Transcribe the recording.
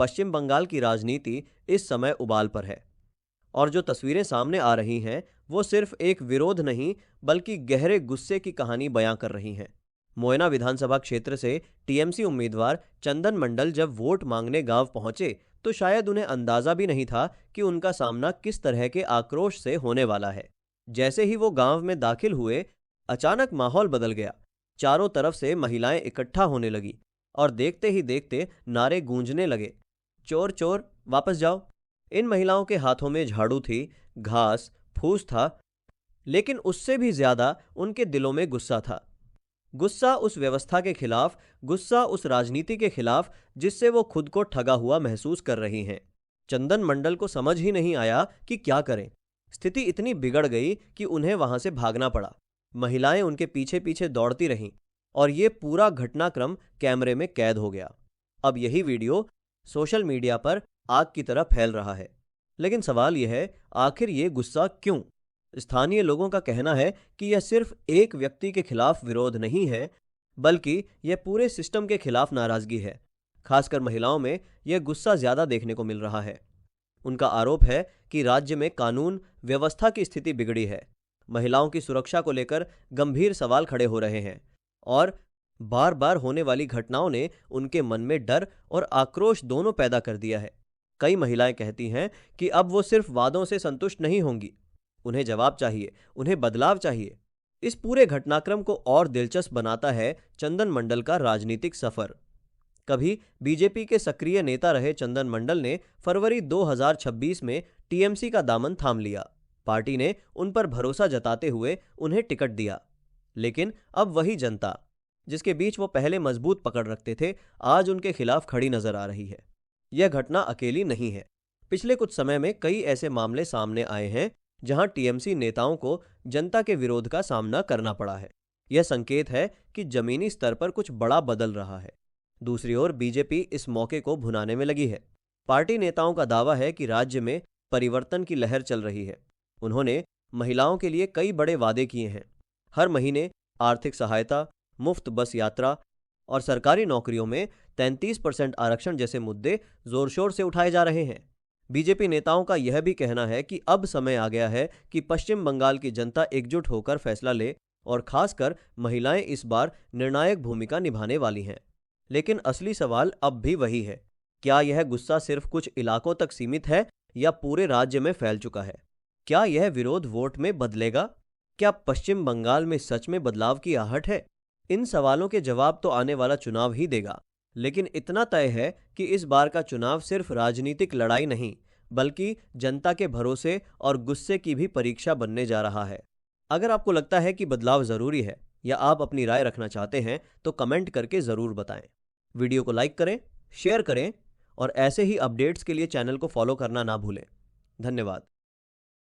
पश्चिम बंगाल की राजनीति इस समय उबाल पर है और जो तस्वीरें सामने आ रही हैं वो सिर्फ एक विरोध नहीं बल्कि गहरे गुस्से की कहानी बयां कर रही हैं। मोयना विधानसभा क्षेत्र से टीएमसी उम्मीदवार चंदन मंडल जब वोट मांगने गांव पहुंचे तो शायद उन्हें अंदाजा भी नहीं था कि उनका सामना किस तरह के आक्रोश से होने वाला है। जैसे ही वो गांव में दाखिल हुए, अचानक माहौल बदल गया। चारों तरफ से महिलाएं इकट्ठा होने लगी और देखते ही देखते नारे गूंजने लगे, चोर चोर वापस जाओ। इन महिलाओं के हाथों में झाड़ू थी, घास फूस था, लेकिन उससे भी ज्यादा उनके दिलों में गुस्सा था। गुस्सा उस व्यवस्था के खिलाफ, गुस्सा उस राजनीति के खिलाफ जिससे वो खुद को ठगा हुआ महसूस कर रही हैं। चंदन मंडल को समझ ही नहीं आया कि क्या करें। स्थिति इतनी बिगड़ गई कि उन्हें वहां से भागना पड़ा। महिलाएं उनके पीछे पीछे दौड़ती रहीं और ये पूरा घटनाक्रम कैमरे में कैद हो गया। अब यही वीडियो सोशल मीडिया पर आग की तरह फैल रहा है। लेकिन सवाल यह है, आखिर ये गुस्सा क्यों? स्थानीय लोगों का कहना है कि यह सिर्फ एक व्यक्ति के खिलाफ विरोध नहीं है, बल्कि यह पूरे सिस्टम के खिलाफ नाराजगी है। खासकर महिलाओं में यह गुस्सा ज्यादा देखने को मिल रहा है। उनका आरोप है कि राज्य में कानून व्यवस्था की स्थिति बिगड़ी है। महिलाओं की सुरक्षा को लेकर गंभीर सवाल खड़े हो रहे हैं और बार बार होने वाली घटनाओं ने उनके मन में डर और आक्रोश दोनों पैदा कर दिया है। कई महिलाएं कहती हैं कि अब वो सिर्फ वादों से संतुष्ट नहीं होंगी, उन्हें जवाब चाहिए, उन्हें बदलाव चाहिए। इस पूरे घटनाक्रम को और दिलचस्प बनाता है चंदन मंडल का राजनीतिक सफर। कभी बीजेपी के सक्रिय नेता रहे चंदन मंडल ने फरवरी 2026 में टीएमसी का दामन थाम लिया। पार्टी ने उन पर भरोसा जताते हुए उन्हें टिकट दिया। लेकिन अब वही जनता जिसके बीच वो पहले मजबूत पकड़ रखते थे, आज उनके खिलाफ खड़ी नजर आ रही है। यह घटना अकेली नहीं है। पिछले कुछ समय में कई ऐसे मामले सामने आए हैं जहां टीएमसी नेताओं को जनता के विरोध का सामना करना पड़ा है। यह संकेत है कि जमीनी स्तर पर कुछ बड़ा बदल रहा है। दूसरी ओर बीजेपी इस मौके को भुनाने में लगी है। पार्टी नेताओं का दावा है कि राज्य में परिवर्तन की लहर चल रही है। उन्होंने महिलाओं के लिए कई बड़े वादे किए हैं। हर महीने आर्थिक सहायता, मुफ्त बस यात्रा और सरकारी नौकरियों में 33% आरक्षण जैसे मुद्दे जोर शोर से उठाए जा रहे हैं। बीजेपी नेताओं का यह भी कहना है कि अब समय आ गया है कि पश्चिम बंगाल की जनता एकजुट होकर फैसला ले और खासकर महिलाएं इस बार निर्णायक भूमिका निभाने वाली हैं। लेकिन असली सवाल अब भी वही है, क्या यह गुस्सा सिर्फ कुछ इलाकों तक सीमित है या पूरे राज्य में फैल चुका है? क्या यह विरोध वोट में बदलेगा? क्या पश्चिम बंगाल में सच में बदलाव की आहट है? इन सवालों के जवाब तो आने वाला चुनाव ही देगा। लेकिन इतना तय है कि इस बार का चुनाव सिर्फ राजनीतिक लड़ाई नहीं, बल्कि जनता के भरोसे और गुस्से की भी परीक्षा बनने जा रहा है। अगर आपको लगता है कि बदलाव जरूरी है या आप अपनी राय रखना चाहते हैं तो कमेंट करके जरूर बताएं। वीडियो को लाइक करें, शेयर करें और ऐसे ही अपडेट्स के लिए चैनल को फॉलो करना ना भूलें। धन्यवाद।